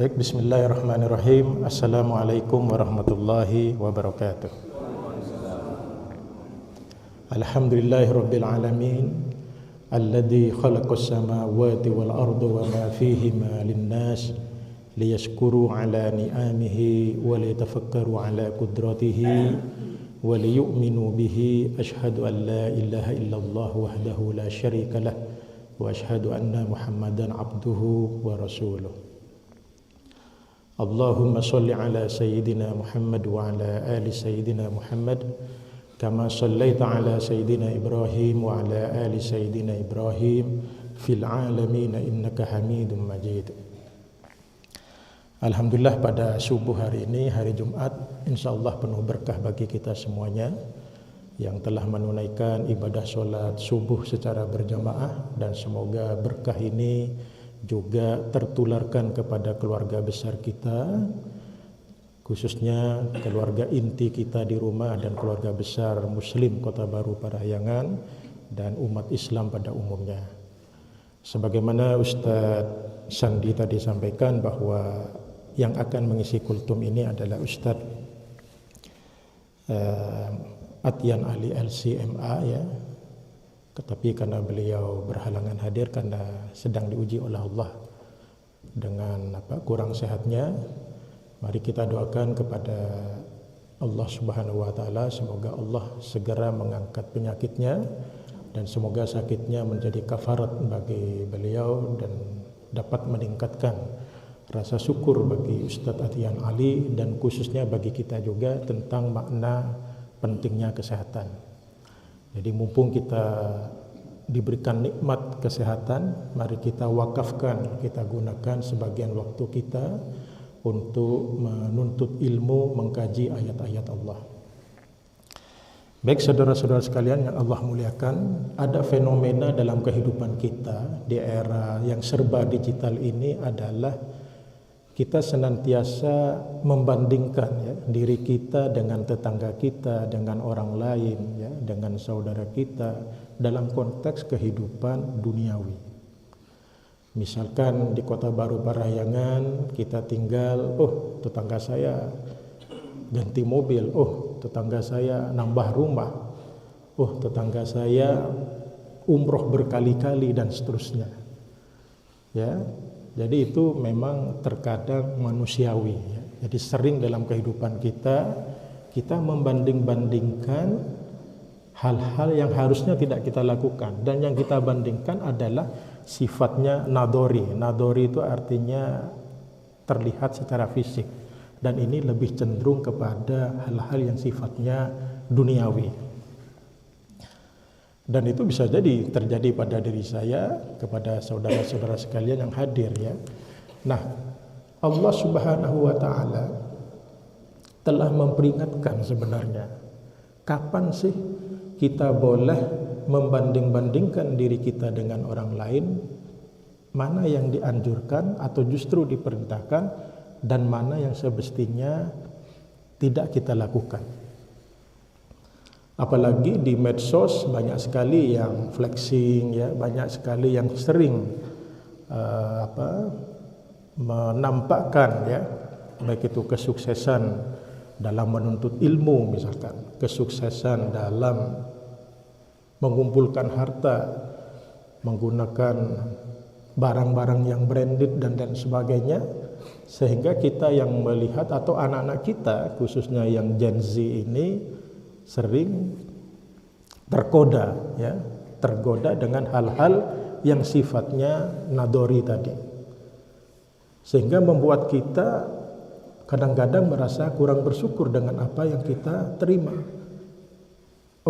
Baik, bismillahirrahmanirrahim. Assalamualaikum warahmatullahi wabarakatuh. Alhamdulillahirabbil alamin alladzi khalaqas samawati wal arda wa ma fihima lin-nas liyashkuru ala ni'amihi wa liyatafakkaru ala qudratihi wa liyu'minu bihi. Asyhadu an la ilaha illallah wahdahu la syarika lah wa asyhadu anna Muhammadan abduhu wa rasuluh. Allahumma salli ala sayyidina Muhammad wa ala ali sayyidina Muhammad kama sallaita ala sayyidina Ibrahim wa ala ali sayyidina Ibrahim fil alamin innaka Hamidum Majid. Alhamdulillah, pada subuh hari ini, hari Jumat, insyaallah penuh berkah bagi kita semuanya yang telah menunaikan ibadah solat subuh secara berjamaah, dan semoga berkah ini juga tertularkan kepada keluarga besar kita, khususnya keluarga inti kita di rumah dan keluarga besar Muslim Kota Baru Parahyangan dan umat Islam pada umumnya. Sebagaimana Ustadz Sandi tadi sampaikan bahwa yang akan mengisi kultum ini adalah Ustadz Atyan Ali LCMA ya. Tetapi karena beliau berhalangan hadir karena sedang diuji oleh Allah dengan kurang sehatnya, mari kita doakan kepada Allah Subhanahu wa taala semoga Allah segera mengangkat penyakitnya dan semoga sakitnya menjadi kafarat bagi beliau dan dapat meningkatkan rasa syukur bagi Ustadz Atyan Ali dan khususnya bagi kita juga tentang makna pentingnya kesehatan. Jadi mumpung kita diberikan nikmat kesehatan, mari kita wakafkan, kita gunakan sebagian waktu kita untuk menuntut ilmu, mengkaji ayat-ayat Allah. Baik saudara-saudara sekalian yang Allah muliakan, ada fenomena dalam kehidupan kita di era yang serba digital ini adalah kita senantiasa membandingkan ya, diri kita dengan tetangga kita, dengan orang lain, ya, dengan saudara kita dalam konteks kehidupan duniawi. Misalkan di Kota Baru Parahyangan kita tinggal, tetangga saya ganti mobil, tetangga saya nambah rumah, tetangga saya umroh berkali-kali dan seterusnya. Ya. Jadi itu memang terkadang manusiawi ya. Jadi sering dalam kehidupan kita membanding-bandingkan hal-hal yang harusnya tidak kita lakukan, dan yang kita bandingkan adalah sifatnya nadori. Nadori itu artinya terlihat secara fisik, dan ini lebih cenderung kepada hal-hal yang sifatnya duniawi. Dan itu bisa jadi terjadi pada diri saya, kepada saudara-saudara sekalian yang hadir ya. Nah, Allah Subhanahu wa taala telah memperingatkan sebenarnya, kapan sih kita boleh membanding-bandingkan diri kita dengan orang lain, mana yang dianjurkan atau justru diperintahkan, dan mana yang semestinya tidak kita lakukan. Apalagi di medsos banyak sekali yang flexing ya, banyak sekali yang sering menampakkan ya, baik itu kesuksesan dalam menuntut ilmu misalkan, kesuksesan dalam mengumpulkan harta, menggunakan barang-barang yang branded dan sebagainya, sehingga kita yang melihat atau anak-anak kita khususnya yang Gen Z ini sering tergoda dengan hal-hal yang sifatnya nadori tadi, sehingga membuat kita kadang-kadang merasa kurang bersyukur dengan apa yang kita terima.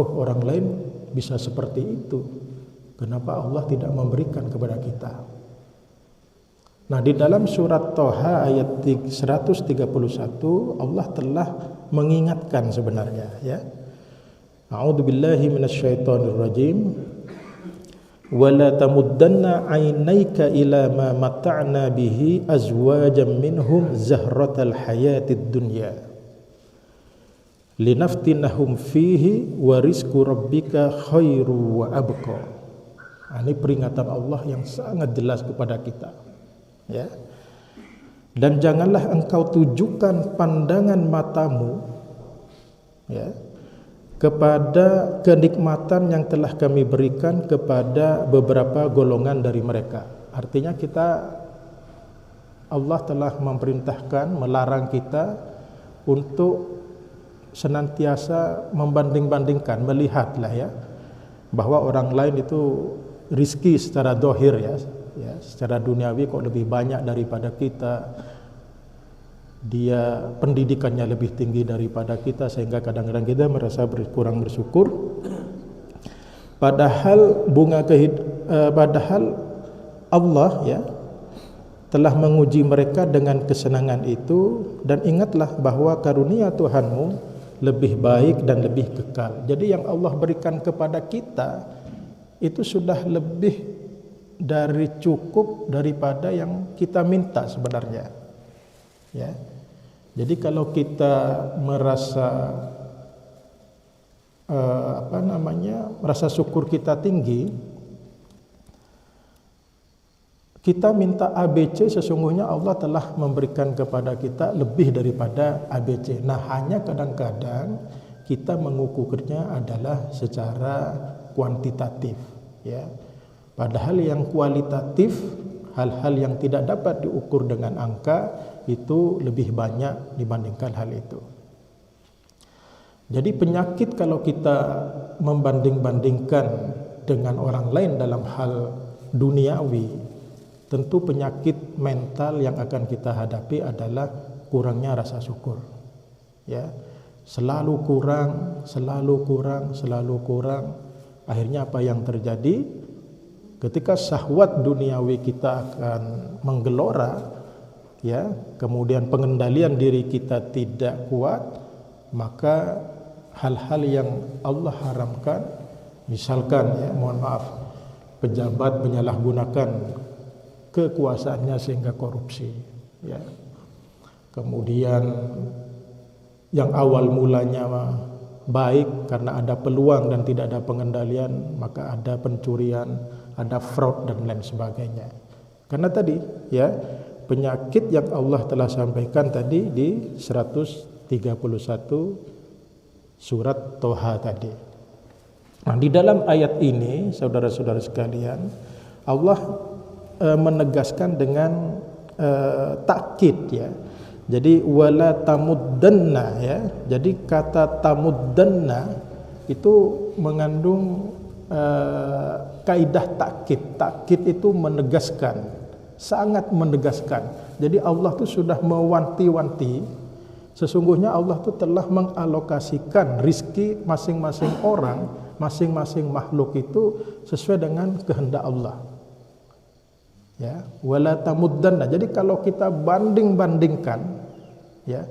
Orang lain bisa seperti itu, kenapa Allah tidak memberikan kepada kita? Nah, di dalam surat Toha ayat 131 Allah telah mengingatkan sebenarnya ya. A'udzubillahi minasyaitonirrajim. Wala tamuddanna 'ainaika ila ma mata'na bihi azwajan minhum zahratal hayatid dunya linaftinahum fihi wa rizqu rabbika khairu wa abqa. Ini peringatan Allah yang sangat jelas kepada kita ya. Dan janganlah engkau tujukan pandangan matamu, ya, kepada kenikmatan yang telah kami berikan kepada beberapa golongan dari mereka. Artinya Allah telah memerintahkan, melarang kita untuk senantiasa membanding-bandingkan, melihatlah ya, bahwa orang lain itu rizki secara dohir ya, secara duniawi kok lebih banyak daripada kita, dia pendidikannya lebih tinggi daripada kita, sehingga kadang-kadang kita merasa kurang bersyukur. Padahal padahal Allah ya telah menguji mereka dengan kesenangan itu, dan ingatlah bahwa karunia Tuhanmu lebih baik dan lebih kekal. Jadi yang Allah berikan kepada kita itu sudah lebih dari cukup daripada yang kita minta sebenarnya. Ya. Jadi kalau kita merasa merasa syukur kita tinggi, kita minta ABC, sesungguhnya Allah telah memberikan kepada kita lebih daripada ABC. Nah, hanya kadang-kadang kita mengukurnya adalah secara kuantitatif, ya. Padahal yang kualitatif, hal-hal yang tidak dapat diukur dengan angka, itu lebih banyak dibandingkan hal itu. Jadi penyakit kalau kita membanding-bandingkan dengan orang lain dalam hal duniawi, tentu penyakit mental yang akan kita hadapi adalah kurangnya rasa syukur. Ya, selalu kurang. Akhirnya apa yang terjadi? Ketika syahwat duniawi kita akan menggelora, ya, kemudian pengendalian diri kita tidak kuat, maka hal-hal yang Allah haramkan, misalkan ya, mohon maaf, pejabat menyalahgunakan kekuasaannya sehingga korupsi, ya. Kemudian yang awal mulanya baik karena ada peluang dan tidak ada pengendalian, maka ada pencurian, ada fraud dan lain sebagainya. Karena tadi ya, penyakit yang Allah telah sampaikan tadi di 131 surat Toha tadi. Nah, di dalam ayat ini saudara-saudara sekalian, Allah menegaskan dengan takkid ya. Jadi wala tamuddanna ya. Jadi kata tamuddanna itu mengandung kaidah takkid. Takkid itu menegaskan, sangat menegaskan. Jadi Allah tu sudah mewanti-wanti, sesungguhnya Allah tu telah mengalokasikan rizki masing-masing orang, masing-masing makhluk itu sesuai dengan kehendak Allah. Ya, wala tamuddanna. Jadi kalau kita banding-bandingkan, ya,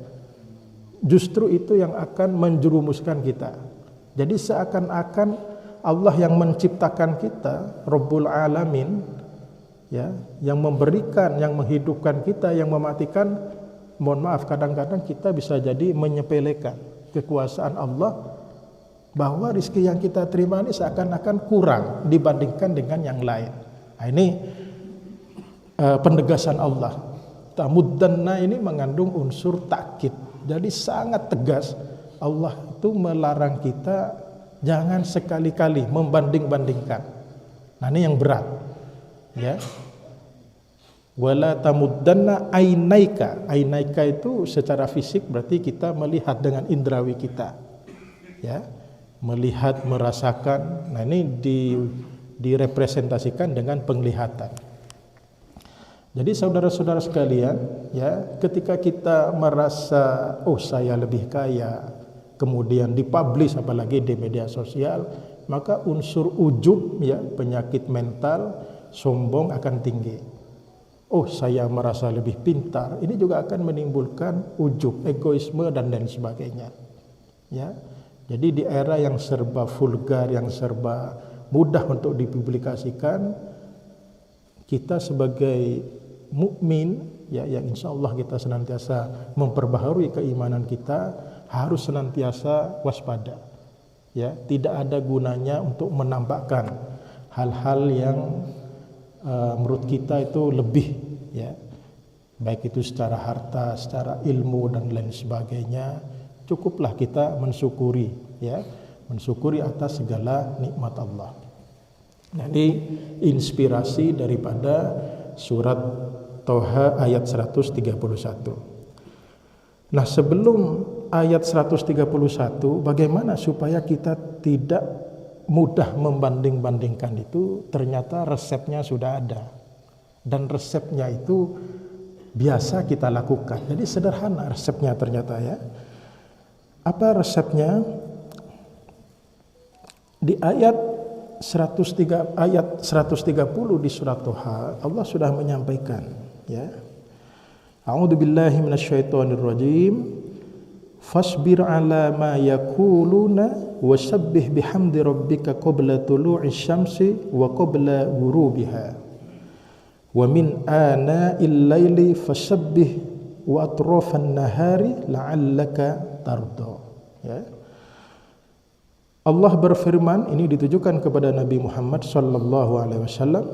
justru itu yang akan menjerumuskan kita. Jadi seakan-akan Allah yang menciptakan kita, Rabbul Alamin, ya, yang memberikan, yang menghidupkan kita, yang mematikan. Mohon maaf, kadang-kadang kita bisa jadi menyepelekan kekuasaan Allah, bahwa rezeki yang kita terima ini seakan-akan kurang dibandingkan dengan yang lain. Nah, ini penegasan Allah. Tamuddanna ini mengandung unsur takkid. Jadi sangat tegas Allah itu melarang kita jangan sekali-kali membanding-bandingkan. Nah, ini yang berat. Ya. Wala tamuddanna ainaika. Ainaika itu secara fisik berarti kita melihat dengan indrawi kita. Ya. Melihat, merasakan. Nah, ini direpresentasikan dengan penglihatan. Jadi saudara-saudara sekalian, ya, ketika kita merasa saya lebih kaya, kemudian dipublish apalagi di media sosial, maka unsur ujub, ya, penyakit mental, sombong akan tinggi. Saya merasa lebih pintar. Ini juga akan menimbulkan ujub, egoisme dan lain sebagainya. Ya. Jadi di era yang serba vulgar, yang serba mudah untuk dipublikasikan, kita sebagai mukmin, ya, yang insya Allah kita senantiasa memperbaharui keimanan kita, harus senantiasa waspada. Ya, tidak ada gunanya untuk menampakkan hal-hal yang menurut kita itu lebih, ya, baik itu secara harta, secara ilmu dan lain sebagainya. Cukuplah kita mensyukuri, ya, mensyukuri atas segala nikmat Allah. Nah, ini inspirasi daripada surat Toha ayat 131. Nah, sebelum ayat 131, bagaimana supaya kita tidak mudah membanding-bandingkan itu? Ternyata resepnya sudah ada. Dan resepnya itu biasa kita lakukan. Jadi sederhana resepnya ternyata, ya. Apa resepnya? Di ayat 130 di surat Toha, Allah sudah menyampaikan, ya. A'udzubillahi minasyaitonirrajim. Fasbir ala ma yakuluna wasabbih bihamdi rabbika qabla tulu'i syamsi wa qabla ghurubiha wa min ana'il laili fasabbih wa atrafan nahari la'allaka tarda. Ya. Allah berfirman, ini ditujukan kepada Nabi Muhammad sallallahu alaihi wasallam,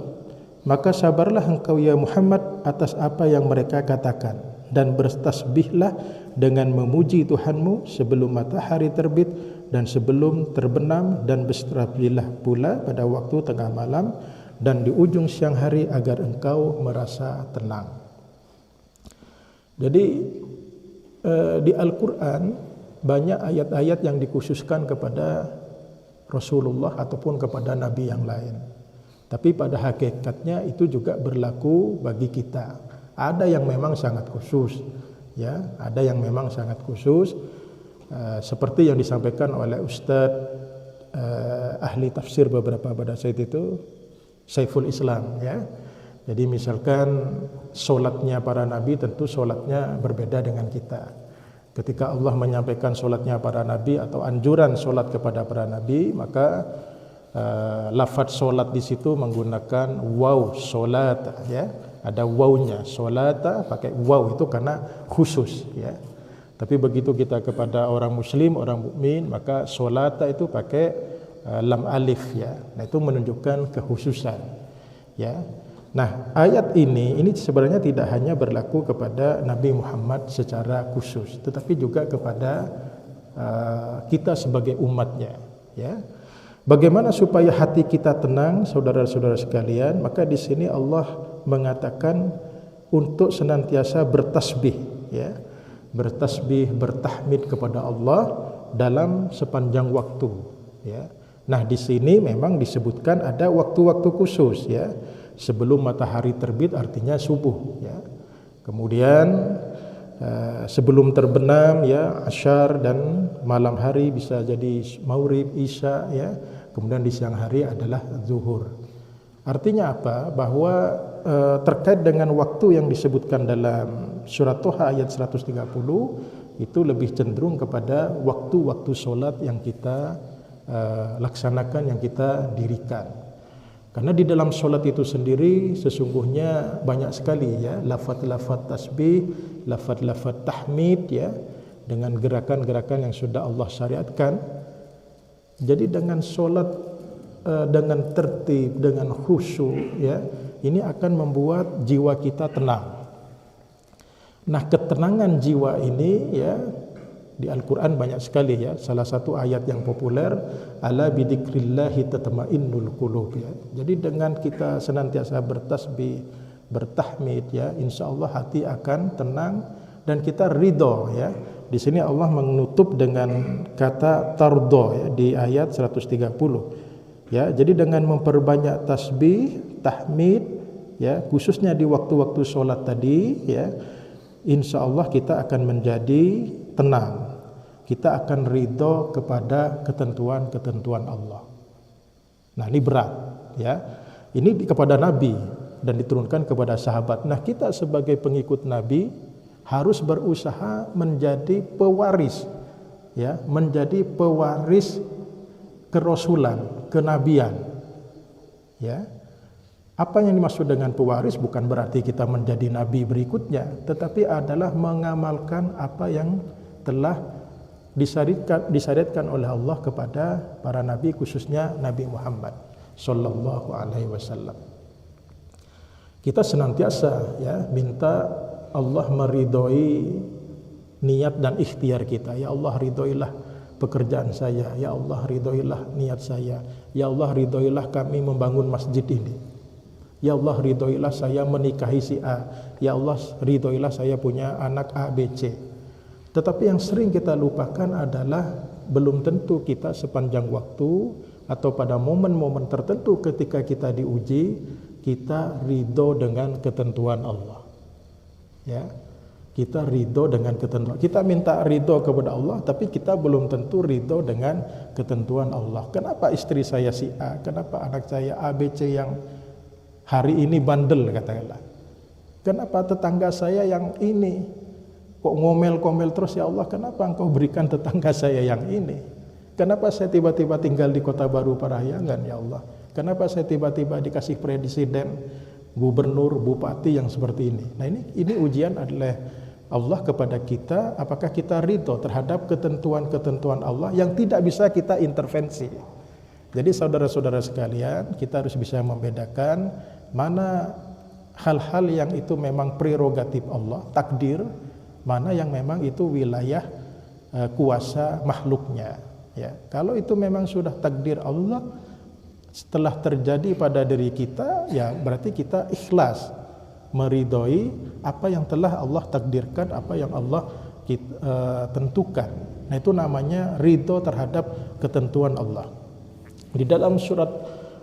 maka sabarlah engkau ya Muhammad atas apa yang mereka katakan, dan bertasbihlah dengan memuji Tuhanmu sebelum matahari terbit dan sebelum terbenam, dan bertasbihlah pula pada waktu tengah malam dan di ujung siang hari agar engkau merasa tenang. Jadi di Al-Quran banyak ayat-ayat yang dikhususkan kepada Rasulullah ataupun kepada Nabi yang lain. Tapi pada hakikatnya itu juga berlaku bagi kita. Ada yang memang sangat khusus, ya. Ada yang memang sangat khusus, seperti yang disampaikan oleh Ustadz ahli tafsir beberapa pada saat itu, Saiful Islam, ya. Jadi misalkan solatnya para nabi tentu solatnya berbeda dengan kita. Ketika Allah menyampaikan solatnya para nabi atau anjuran solat kepada para nabi, maka lafaz solat di situ menggunakan waw, solat, ya. Ada wawnya, solata pakai waw itu karena khusus, ya. Tapi begitu kita kepada orang muslim, orang mukmin, maka solata itu pakai lam alif, ya. Nah, itu menunjukkan kekhususan, ya. Nah, ayat ini sebenarnya tidak hanya berlaku kepada Nabi Muhammad secara khusus, tetapi juga kepada kita sebagai umatnya, ya. Bagaimana supaya hati kita tenang, saudara-saudara sekalian? Maka di sini Allah mengatakan untuk senantiasa bertasbih, ya. Bertasbih, bertahmid kepada Allah dalam sepanjang waktu, ya. Nah, di sini memang disebutkan ada waktu-waktu khusus, ya. Sebelum matahari terbit artinya subuh, ya. Kemudian sebelum terbenam, ya, asyar, dan malam hari bisa jadi maghrib, isya, ya. Kemudian di siang hari adalah zuhur. Artinya apa? Bahwa terkait dengan waktu yang disebutkan dalam surat Toha ayat 130 itu lebih cenderung kepada waktu-waktu solat yang kita laksanakan, yang kita dirikan. Karena di dalam solat itu sendiri sesungguhnya banyak sekali, ya, lafaz-lafaz tasbih, lafaz-lafaz tahmid, ya, dengan gerakan-gerakan yang sudah Allah syariatkan. Jadi dengan solat dengan tertib, dengan khusyuk, ya, ini akan membuat jiwa kita tenang. Nah, ketenangan jiwa ini, ya, di Al-Quran banyak sekali, ya. Salah satu ayat yang populer, ala bidzikrillahi tatma'innul qulub, ya. Jadi dengan kita senantiasa bertasbih, bertahmid, ya, insyaallah hati akan tenang dan kita ridho, ya. Di sini Allah menutup dengan kata tardo, ya, di ayat 130. Ya, jadi dengan memperbanyak tasbih, tahmid, ya, khususnya di waktu-waktu sholat tadi, ya, insyaallah kita akan menjadi tenang. Kita akan ridho kepada ketentuan-ketentuan Allah. Nah, ini berat, ya. Ini kepada Nabi dan diturunkan kepada sahabat. Nah, kita sebagai pengikut Nabi harus berusaha menjadi pewaris, ya, menjadi pewaris kerasulan, kenabian, ya. Apa yang dimaksud dengan pewaris bukan berarti kita menjadi nabi berikutnya, tetapi adalah mengamalkan apa yang telah disyariatkan oleh Allah kepada para nabi, khususnya Nabi Muhammad sallallahu alaihi wasallam. Kita senantiasa, ya, minta Allah meridhoi niat dan ikhtiar kita. Ya Allah, ridhoilah pekerjaan saya. Ya Allah, ridhoilah niat saya. Ya Allah, ridhoilah kami membangun masjid ini. Ya Allah, ridhoilah saya menikahi si A. Ya Allah, ridhoilah saya punya anak A, B, C. Tetapi yang sering kita lupakan adalah belum tentu kita sepanjang waktu atau pada momen-momen tertentu ketika kita diuji, kita ridho dengan ketentuan Allah. Ya, kita ridho dengan ketentuan. Kita minta ridho kepada Allah, tapi kita belum tentu ridho dengan ketentuan Allah. Kenapa istri saya si A? Kenapa anak saya A, B, C yang hari ini bandel katakanlah? Kenapa tetangga saya yang ini kok ngomel-ngomel terus? Ya Allah, kenapa Engkau berikan tetangga saya yang ini? Kenapa saya tiba-tiba tinggal di Kota Baru Parahyangan, ya Allah? Kenapa saya tiba-tiba dikasih presiden, gubernur, bupati yang seperti ini? Nah, ini ujian adalah Allah kepada kita, apakah kita ridho terhadap ketentuan-ketentuan Allah yang tidak bisa kita intervensi. Jadi saudara-saudara sekalian, kita harus bisa membedakan mana hal-hal yang itu memang prerogatif Allah, takdir, mana yang memang itu wilayah kuasa makhluknya. Ya, kalau itu memang sudah takdir Allah setelah terjadi pada diri kita, ya berarti kita ikhlas meridhoi apa yang telah Allah takdirkan, apa yang Allah tentukan. Nah, itu namanya ridho terhadap ketentuan Allah. Di dalam surat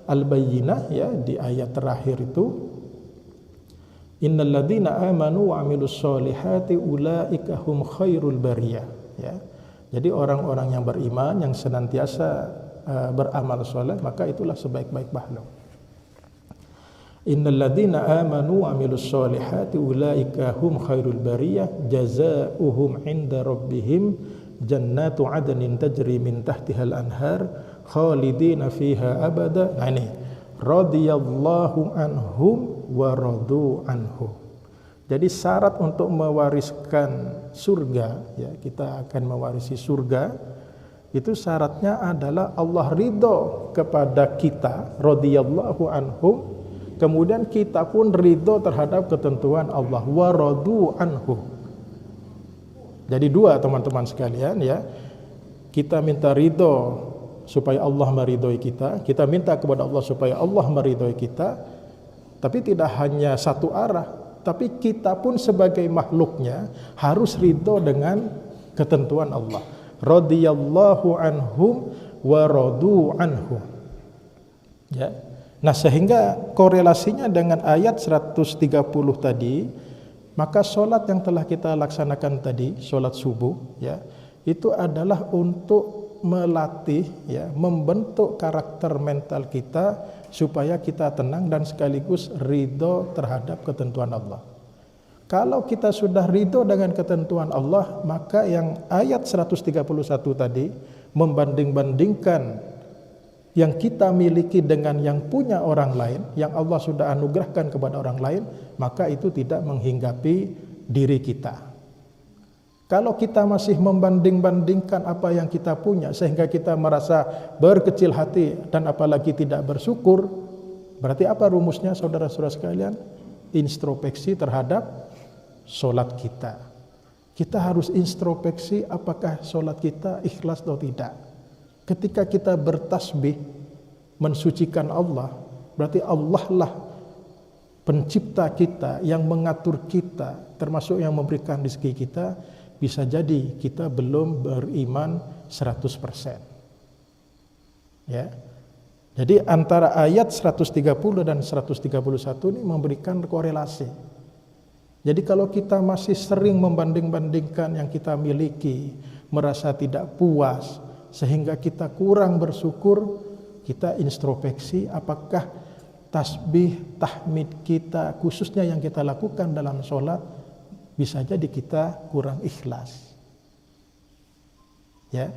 Al-Bayyinah, ya, di ayat terakhir itu, innal ladzina amanu wa 'amilus solihati ulaika hum khairul bariyah, ya. Jadi orang-orang yang beriman yang senantiasa beramal soleh, maka itulah sebaik-baik makhluk. Innal ladzina amanu wa 'amilus solihati ulaika hum khairul bariyah jazaohum 'inda rabbihim jannatu 'adnin tajri min tahtihal anhar khalidina fiha abada. Nah, ini radhiyallahu anhum wa radu anhu. Jadi syarat untuk mewariskan surga, ya, kita akan mewarisi surga, itu syaratnya adalah Allah ridho kepada kita, radhiyallahu anhum, kemudian kita pun ridho terhadap ketentuan Allah, wa radu anhu. Jadi dua, teman-teman sekalian, ya. Kita minta ridho supaya Allah meridhoi kita, kita minta kepada Allah supaya Allah meridhoi kita, tapi tidak hanya satu arah, tapi kita pun sebagai makhluknya harus ridho dengan ketentuan Allah. Radhiyallahu anhum wa radu anhu. Ya. Nah, sehingga korelasinya dengan ayat 130 tadi, maka sholat yang telah kita laksanakan tadi, sholat subuh, ya, itu adalah untuk melatih, ya, membentuk karakter mental kita supaya kita tenang dan sekaligus ridho terhadap ketentuan Allah. Kalau kita sudah ridho dengan ketentuan Allah, maka yang ayat 131 tadi membanding-bandingkan yang kita miliki dengan yang punya orang lain, yang Allah sudah anugerahkan kepada orang lain, maka itu tidak menghinggapi diri kita. Kalau kita masih membanding-bandingkan apa yang kita punya sehingga kita merasa berkecil hati dan apalagi tidak bersyukur, berarti apa rumusnya, saudara-saudara sekalian? Introspeksi terhadap solat kita. Kita harus introspeksi apakah solat kita ikhlas atau tidak. Ketika kita bertasbih mensucikan Allah, berarti Allah lah pencipta kita yang mengatur kita, termasuk yang memberikan rezeki kita. Bisa jadi kita belum beriman 100%. Ya. Jadi antara ayat 130 dan 131 ini memberikan korelasi. Jadi kalau kita masih sering membanding-bandingkan yang kita miliki, merasa tidak puas, sehingga kita kurang bersyukur, kita introspeksi apakah tasbih, tahmid kita, khususnya yang kita lakukan dalam sholat, bisa jadi kita kurang ikhlas. Ya,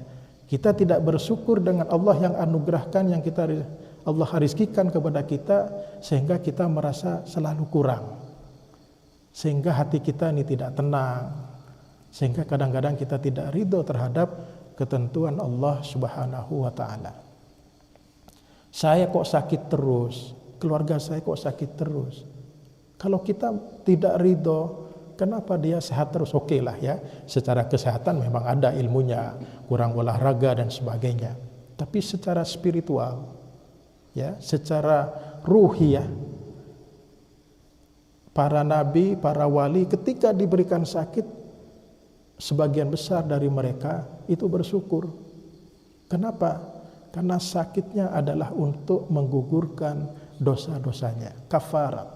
kita tidak bersyukur dengan Allah yang anugerahkan, yang Allah rizkikan kepada kita, sehingga kita merasa selalu kurang, sehingga hati kita ini tidak tenang, sehingga kadang-kadang kita tidak ridho terhadap ketentuan Allah Subhanahu wa ta'ala. Saya kok sakit terus, keluarga saya kok sakit terus. Kalau kita tidak ridho Kenapa dia sehat terus? Oke lah ya, secara kesehatan memang ada ilmunya, kurang olahraga dan sebagainya. Tapi secara spiritual, ya, secara ruhiyah, para nabi, para wali ketika diberikan sakit, sebagian besar dari mereka itu bersyukur. Kenapa? Karena sakitnya adalah untuk menggugurkan dosa-dosanya, kafarat.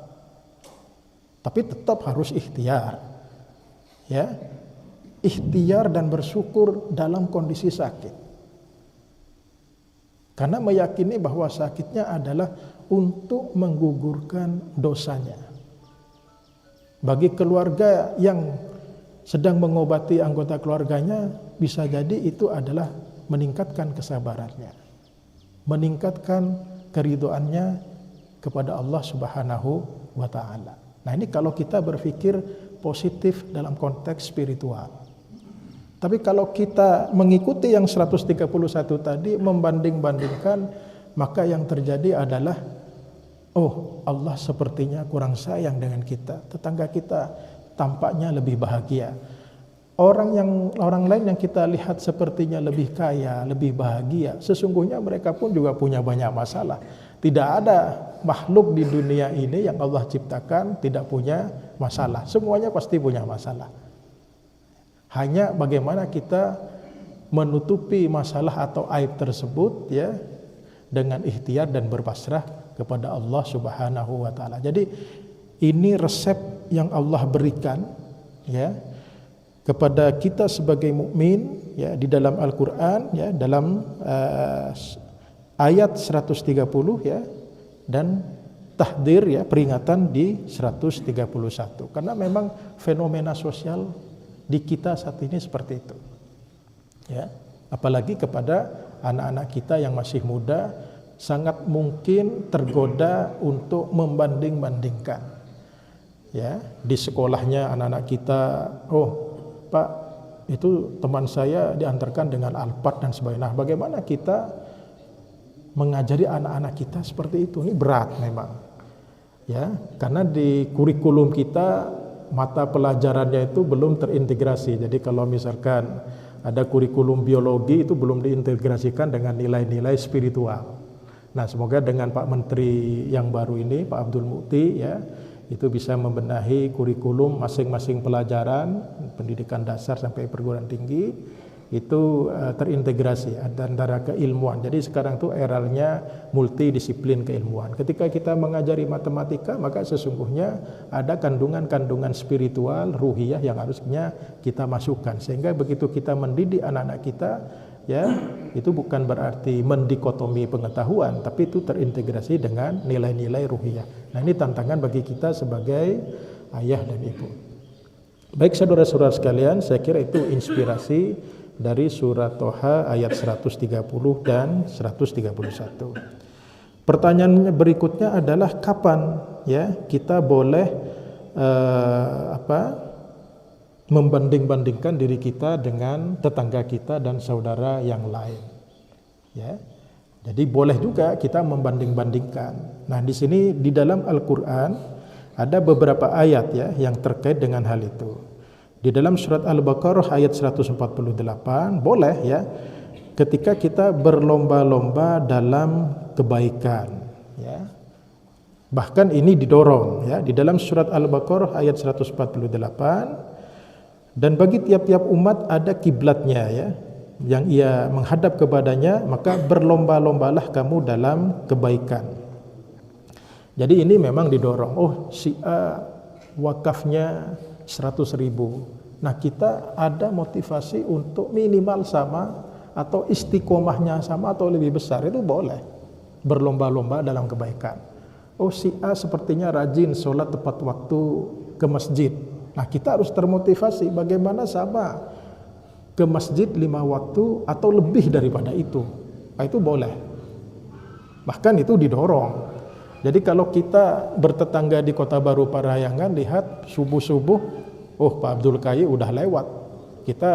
Tapi tetap harus ikhtiar, ya, ikhtiar dan bersyukur dalam kondisi sakit, karena meyakini bahwa sakitnya adalah untuk menggugurkan dosanya. Bagi keluarga yang sedang mengobati anggota keluarganya, bisa jadi itu adalah meningkatkan kesabarannya, meningkatkan keridhoannya kepada Allah Subhanahu wa Ta'ala. Nah, ini kalau kita berpikir positif dalam konteks spiritual. Tapi kalau kita mengikuti yang 131 tadi, membanding-bandingkan, maka yang terjadi adalah, oh, Allah sepertinya kurang sayang dengan kita. Tetangga kita tampaknya lebih bahagia. Orang lain yang kita lihat sepertinya lebih kaya, lebih bahagia, sesungguhnya mereka pun juga punya banyak masalah. Tidak ada makhluk di dunia ini yang Allah ciptakan tidak punya masalah. Semuanya pasti punya masalah. Hanya bagaimana kita menutupi masalah atau aib tersebut, ya, dengan ikhtiar dan berpasrah kepada Allah Subhanahu wa Ta'ala. Jadi ini resep yang Allah berikan, ya, kepada kita sebagai mukmin, ya, di dalam Al-Qur'an, ya, dalam ayat 130, ya, dan tahdir, ya, peringatan di 131. Karena memang fenomena sosial di kita saat ini seperti itu, ya, apalagi kepada anak-anak kita yang masih muda, sangat mungkin tergoda untuk membanding-bandingkan, ya, di sekolahnya anak-anak kita, oh Pak, itu teman saya diantarkan dengan Alphard dan sebagainya. Nah, bagaimana kita mengajari anak-anak kita seperti itu? Ini berat memang, ya, karena di kurikulum kita mata pelajarannya itu belum terintegrasi. Jadi kalau misalkan ada kurikulum biologi itu belum diintegrasikan dengan nilai-nilai spiritual. Nah, semoga dengan Pak Menteri yang baru ini, Pak Abdul Mukti, ya, itu bisa membenahi kurikulum masing-masing pelajaran pendidikan dasar sampai perguruan tinggi itu terintegrasi antara keilmuan. Jadi sekarang tuh eranya multidisiplin keilmuan. Ketika kita mengajari matematika, maka sesungguhnya ada kandungan-kandungan spiritual, ruhiyah yang harusnya kita masukkan. Sehingga begitu kita mendidik anak-anak kita, ya, itu bukan berarti mendikotomi pengetahuan, tapi itu terintegrasi dengan nilai-nilai ruhiyah. Nah, ini tantangan bagi kita sebagai ayah dan ibu. Baik saudara-saudara sekalian, saya kira itu inspirasi dari surat Toha ayat 130 dan 131. Pertanyaan berikutnya adalah kapan, ya, kita boleh membanding-bandingkan diri kita dengan tetangga kita dan saudara yang lain, ya. Jadi boleh juga kita membanding-bandingkan. Nah, di sini di dalam Al-Qur'an ada beberapa ayat, ya, yang terkait dengan hal itu. Di dalam surat Al-Baqarah ayat 148 boleh, ya, ketika kita berlomba-lomba dalam kebaikan, ya. Bahkan ini didorong, ya, di dalam surat Al-Baqarah ayat 148, dan bagi tiap-tiap umat ada kiblatnya, ya, yang ia menghadap kepadanya, maka berlomba-lombalah kamu dalam kebaikan. Jadi ini memang didorong. Oh, si A wakafnya 100.000. Nah, kita ada motivasi untuk minimal sama atau istiqomahnya sama atau lebih besar, itu boleh berlomba-lomba dalam kebaikan. Oh, si A sepertinya rajin sholat tepat waktu ke masjid. Nah, kita harus termotivasi bagaimana sama ke masjid 5 waktu atau lebih daripada itu. Nah, itu boleh. Bahkan itu didorong. Jadi kalau kita bertetangga di Kota Baru Parahyangan, lihat subuh-subuh, oh Pak Abdul Qayyim udah lewat. Kita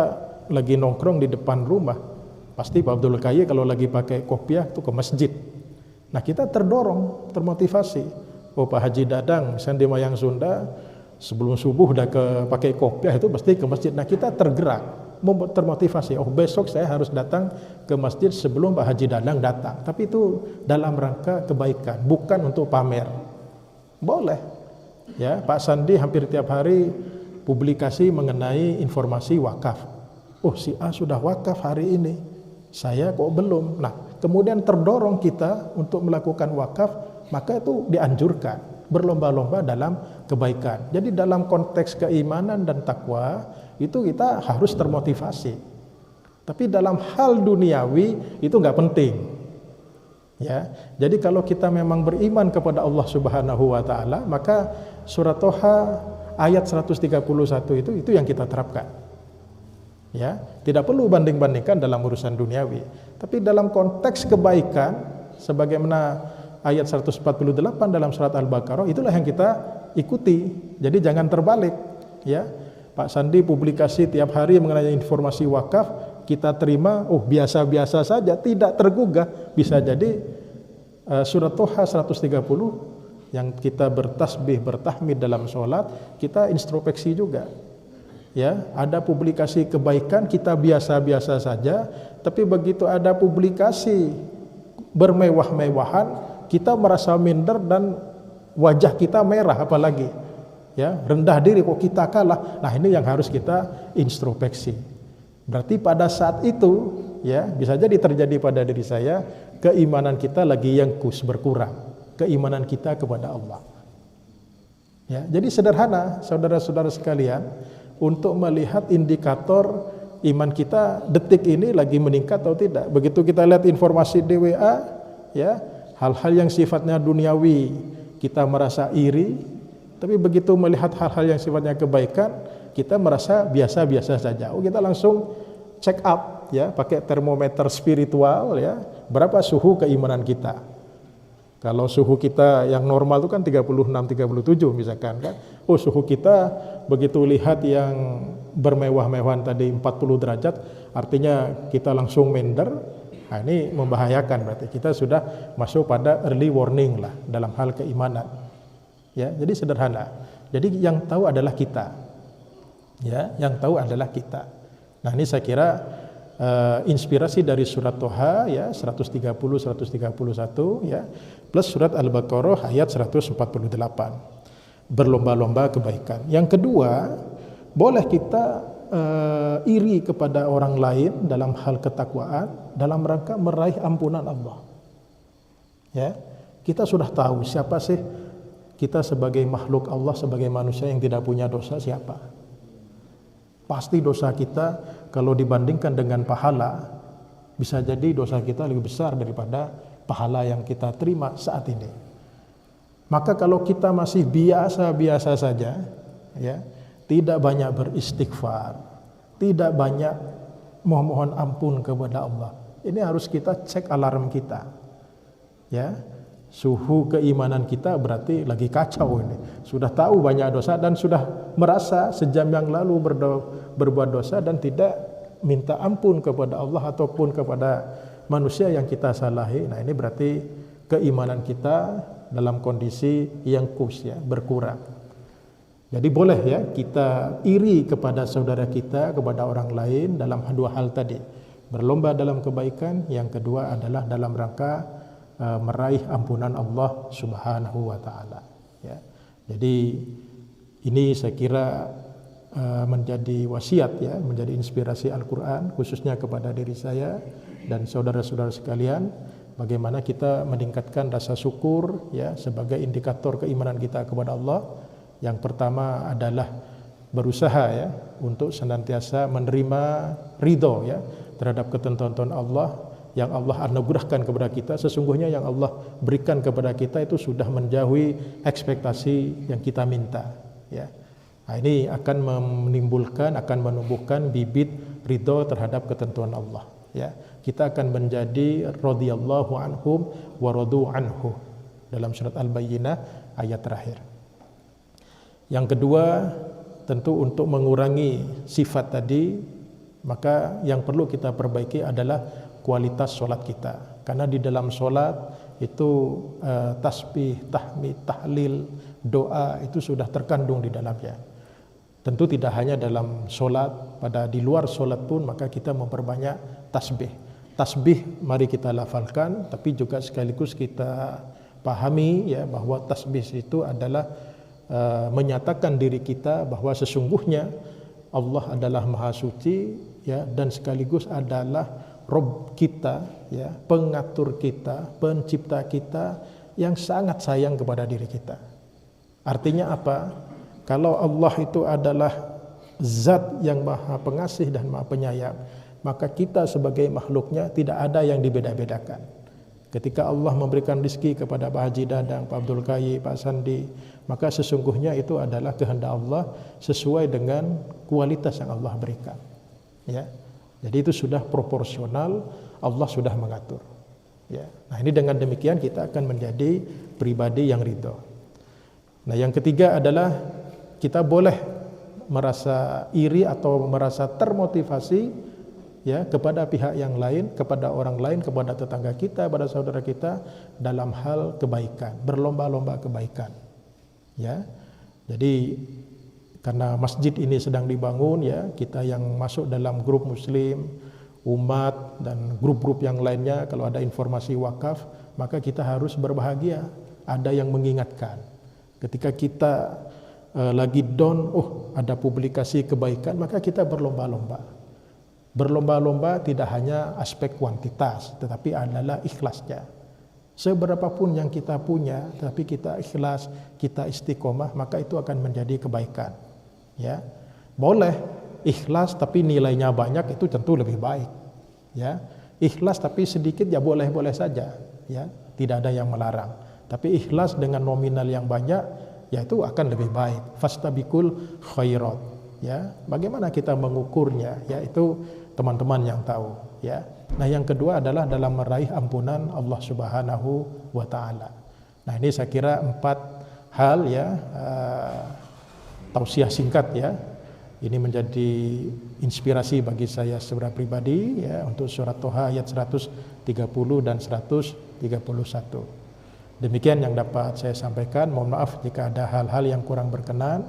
lagi nongkrong di depan rumah. Pasti Pak Abdul Qayyim kalau lagi pakai kopiah itu ke masjid. Nah, kita terdorong, termotivasi. Oh Pak Haji Dadang, misalnya di Mayang Sunda, sebelum subuh udah pakai kopiah itu pasti ke masjid. Nah kita tergerak, termotivasi. Oh besok saya harus datang ke masjid sebelum Pak Haji Dadang datang. Tapi itu dalam rangka kebaikan, bukan untuk pamer. Boleh. Ya, Pak Sandi hampir tiap hari publikasi mengenai informasi wakaf. Oh si A sudah wakaf hari ini, saya kok belum. Nah kemudian terdorong kita untuk melakukan wakaf, maka itu dianjurkan berlomba-lomba dalam kebaikan. Jadi dalam konteks keimanan dan takwa itu kita harus termotivasi. Tapi dalam hal duniawi itu nggak penting. Ya, jadi kalau kita memang beriman kepada Allah Subhanahu wa taala, maka surat Toha ayat 131 itu yang kita terapkan. Ya, tidak perlu banding-bandingkan dalam urusan duniawi. Tapi dalam konteks kebaikan sebagaimana ayat 148 dalam surat Al-Baqarah, itulah yang kita ikuti. Jadi jangan terbalik, ya. Pak Sandi publikasi tiap hari mengenai informasi wakaf, kita terima, oh biasa-biasa saja, tidak tergugah. Bisa jadi surat Toha 130 yang kita bertasbih, bertahmid dalam sholat, kita introspeksi juga. Ya, ada publikasi kebaikan kita biasa-biasa saja, tapi begitu ada publikasi bermewah-mewahan, kita merasa minder dan wajah kita merah apalagi. Ya, rendah diri kok kita kalah. Nah, ini yang harus kita introspeksi. Berarti pada saat itu, ya, bisa jadi terjadi pada diri saya, keimanan kita lagi yangkus, berkurang. Keimanan kita kepada Allah. Ya, jadi sederhana, saudara-saudara sekalian, untuk melihat indikator iman kita detik ini lagi meningkat atau tidak. Begitu kita lihat informasi di WA, ya, hal-hal yang sifatnya duniawi kita merasa iri, tapi begitu melihat hal-hal yang sifatnya kebaikan kita merasa biasa-biasa saja. Oh, kita langsung check up, ya, pakai termometer spiritual, ya, berapa suhu keimanan kita. Kalau suhu kita yang normal itu kan 36-37 misalkan kan. Oh, suhu kita begitu lihat yang bermewah-mewahan tadi 40 derajat, artinya kita langsung minder. Nah, ini membahayakan, berarti kita sudah masuk pada early warning lah dalam hal keimanan. Ya, jadi sederhana. Jadi yang tahu adalah kita. Ya, yang tahu adalah kita. Nah, ini saya kira inspirasi dari surat Toha, ya, 130 131, ya, plus surat Al-Baqarah ayat 148. Berlomba-lomba kebaikan. Yang kedua, boleh kita iri kepada orang lain dalam hal ketakwaan dalam rangka meraih ampunan Allah. Ya, kita sudah tahu siapa sih kita sebagai makhluk Allah, sebagai manusia yang tidak punya dosa, siapa? Pasti dosa kita kalau dibandingkan dengan pahala, bisa jadi dosa kita lebih besar daripada pahala yang kita terima saat ini. Maka kalau kita masih biasa-biasa saja, ya, tidak banyak beristighfar, tidak banyak mohon ampun kepada Allah, ini harus kita cek alarm kita. Ya, suhu keimanan kita berarti lagi kacau ini. Sudah tahu banyak dosa dan sudah merasa sejam yang lalu berbuat dosa dan tidak minta ampun kepada Allah ataupun kepada manusia yang kita salahi. Nah, ini berarti keimanan kita dalam kondisi yang kus, ya, berkurang. Jadi boleh, ya, kita iri kepada saudara kita, kepada orang lain dalam dua hal tadi. Berlomba dalam kebaikan, yang kedua adalah dalam rangka meraih ampunan Allah Subhanahu wa taala, ya. Jadi ini saya kira menjadi wasiat, ya, menjadi inspirasi Al-Qur'an khususnya kepada diri saya dan saudara-saudara sekalian, bagaimana kita meningkatkan rasa syukur, ya, sebagai indikator keimanan kita kepada Allah. Yang pertama adalah berusaha, ya, untuk senantiasa menerima ridho, ya, terhadap ketentuan Allah yang Allah anugerahkan kepada kita. Sesungguhnya yang Allah berikan kepada kita itu sudah menjauhi ekspektasi yang kita minta, ya. Nah, ini akan menimbulkan, akan menumbuhkan bibit ridho terhadap ketentuan Allah, ya. Kita akan menjadi radhiyallahu anhum wa radu anhu dalam surat Al-Bayyinah ayat terakhir. Yang kedua, tentu untuk mengurangi sifat tadi, maka yang perlu kita perbaiki adalah kualitas sholat kita. Karena di dalam sholat itu tasbih, tahmid, tahlil, doa itu sudah terkandung di dalamnya. Tentu tidak hanya dalam solat, pada di luar solat pun maka kita memperbanyak tasbih. Tasbih mari kita lafalkan, tapi juga sekaligus kita pahami ya bahwa tasbih itu adalah menyatakan diri kita bahwa sesungguhnya Allah adalah Maha Suci ya, dan sekaligus adalah Rabb kita ya, pengatur kita, pencipta kita yang sangat sayang kepada diri kita. Artinya apa? Kalau Allah itu adalah zat yang Maha Pengasih dan Maha Penyayang, maka kita sebagai makhluknya tidak ada yang dibeda-bedakan. Ketika Allah memberikan rezeki kepada Pak Haji Dadang, Pak Abdul Qayyim, Pak Sandi, maka sesungguhnya itu adalah kehendak Allah sesuai dengan kualitas yang Allah berikan. Ya. Jadi itu sudah proporsional, Allah sudah mengatur. Ya. Nah, ini dengan demikian kita akan menjadi pribadi yang ridho. Nah, yang ketiga adalah kita boleh merasa iri atau merasa termotivasi ya kepada pihak yang lain, kepada orang lain, kepada tetangga kita, kepada saudara kita dalam hal kebaikan, berlomba-lomba kebaikan. Ya. Jadi karena masjid ini sedang dibangun ya, kita yang masuk dalam grup muslim, umat dan grup-grup yang lainnya kalau ada informasi wakaf, maka kita harus berbahagia. Ada yang mengingatkan. Ketika kita lagi down, ada publikasi kebaikan, maka kita berlomba-lomba. Berlomba-lomba tidak hanya aspek kuantitas, tetapi adalah ikhlasnya. Seberapapun yang kita punya, tapi kita ikhlas, kita istiqomah, maka itu akan menjadi kebaikan. Ya, boleh ikhlas tapi nilainya banyak, itu tentu lebih baik. Ya, ikhlas tapi sedikit ya boleh-boleh saja. Ya, tidak ada yang melarang. Tapi ikhlas dengan nominal yang banyak, ya itu akan lebih baik. Fastabiqul khairat. Ya, bagaimana kita mengukurnya? Ya, itu teman-teman yang tahu. Ya. Nah, yang kedua adalah dalam meraih ampunan Allah Subhanahu wa Ta'ala. Nah, ini saya kira 4 hal ya, tausiah singkat ya. Ini menjadi inspirasi bagi saya secara pribadi ya untuk surat Toha ayat 130 dan 131. Demikian yang dapat saya sampaikan. Mohon maaf jika ada hal-hal yang kurang berkenan.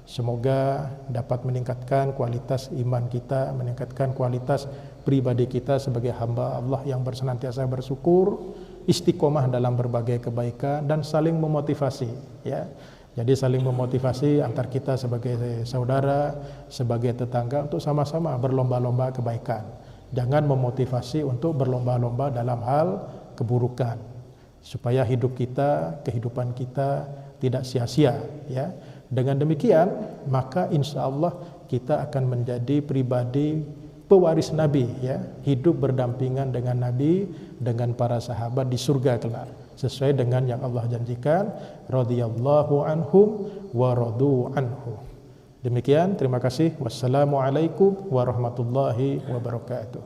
Semoga dapat meningkatkan kualitas iman kita, meningkatkan kualitas pribadi kita sebagai hamba Allah yang bersenantiasa bersyukur, istiqomah dalam berbagai kebaikan dan saling memotivasi ya. Jadi saling memotivasi antar kita sebagai saudara, sebagai tetangga untuk sama-sama berlomba-lomba kebaikan. Jangan memotivasi untuk berlomba-lomba dalam hal keburukan. Supaya hidup kita, kehidupan kita tidak sia-sia ya. Dengan demikian, maka insya Allah kita akan menjadi pribadi pewaris Nabi ya, hidup berdampingan dengan Nabi, dengan para sahabat di surga kelak, sesuai dengan yang Allah janjikan, radhiyallahu anhum wa radu anhu. Demikian, terima kasih. Wassalamualaikum warahmatullahi wabarakatuh.